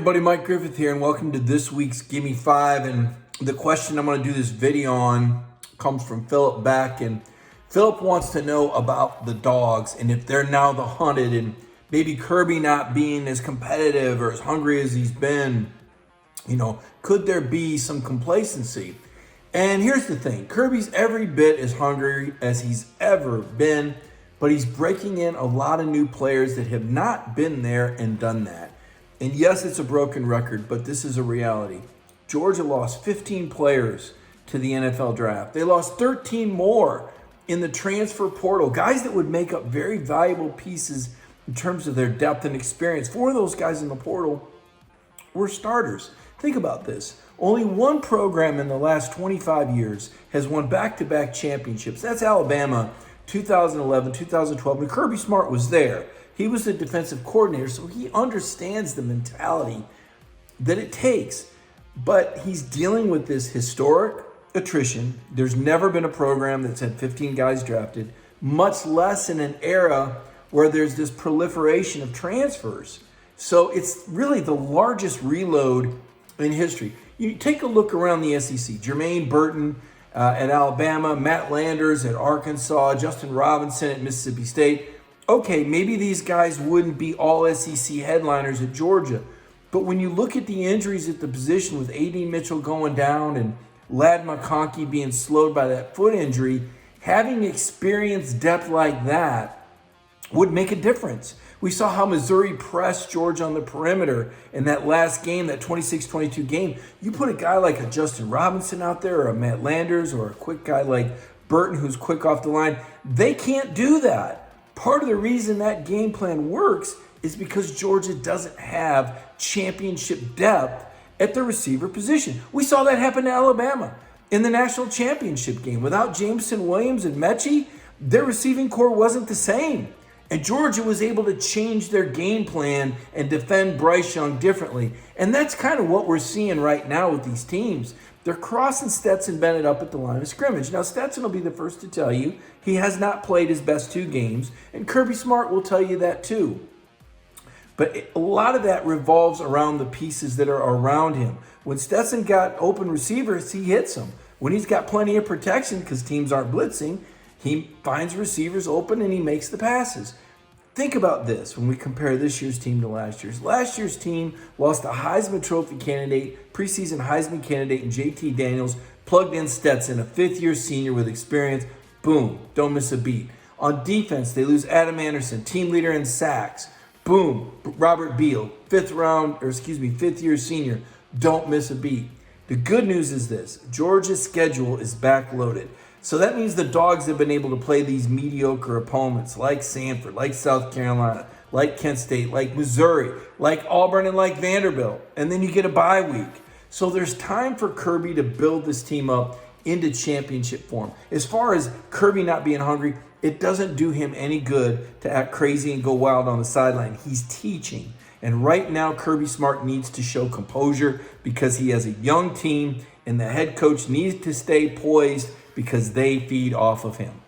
everybody, Mike Griffith here, and welcome to this week's Gimme 5. And the question I'm going to do this video on comes from Philip Beck, and Philip wants to know about the dogs and if they're now the hunted, and maybe Kirby not being as competitive or as hungry as he's been. Could there be some complacency? And here's the thing, Kirby's every bit as hungry as he's ever been, but he's breaking in a lot of new players that have not been there and done that. And yes, it's a broken record, but this is a reality. Georgia lost 15 players to the NFL draft. They lost 13 more in the transfer portal, guys that would make up very valuable pieces in terms of their depth and experience. 4 of those guys in the portal were starters. Think about this. Only one program in the last 25 years has won back-to-back championships. That's Alabama, 2011, 2012, and Kirby Smart was there. He was the defensive coordinator, so he understands the mentality that it takes. But he's dealing with this historic attrition. There's never been a program that's had 15 guys drafted, much less in an era where there's this proliferation of transfers. So it's really the largest reload in history. You take a look around the SEC. Jermaine Burton at Alabama, Matt Landers at Arkansas, Justin Robinson at Mississippi State. Okay, maybe these guys wouldn't be all SEC headliners at Georgia. But when you look at the injuries at the position with A.D. Mitchell going down and Ladd McConkey being slowed by that foot injury, having experienced depth like that would make a difference. We saw how Missouri pressed Georgia on the perimeter in that last game, that 26-22 game. You put a guy like a Justin Robinson out there, or a Matt Landers, or a quick guy like Burton who's quick off the line. They can't do that. Part of the reason that game plan works is because Georgia doesn't have championship depth at the receiver position. We saw that happen to Alabama in the national championship game. Without Jameson Williams and Mechie, their receiving core wasn't the same. And Georgia was able to change their game plan and defend Bryce Young differently. And that's kind of what we're seeing right now with these teams. They're crossing Stetson Bennett up at the line of scrimmage. Now, Stetson will be the first to tell you he has not played his best 2 games, and Kirby Smart will tell you that too. But a lot of that revolves around the pieces that are around him. When Stetson got open receivers, he hits them. When he's got plenty of protection because teams aren't blitzing, he finds receivers open and he makes the passes. Think about this when we compare this year's team to last year's. Last year's team lost a Heisman Trophy candidate, preseason Heisman candidate in JT Daniels, plugged in Stetson, a 5th-year senior with experience. Boom, don't miss a beat. On defense, they lose Adam Anderson, team leader in sacks. Boom, Robert Beal, 5th-year senior. Don't miss a beat. The good news is this: Georgia's schedule is backloaded. So that means the Dogs have been able to play these mediocre opponents like Sanford, like South Carolina, like Kent State, like Missouri, like Auburn, and like Vanderbilt. And then you get a bye week. So there's time for Kirby to build this team up into championship form. As far as Kirby not being hungry, it doesn't do him any good to act crazy and go wild on the sideline. He's teaching. And right now, Kirby Smart needs to show composure because he has a young team, and the head coach needs to stay poised because they feed off of him.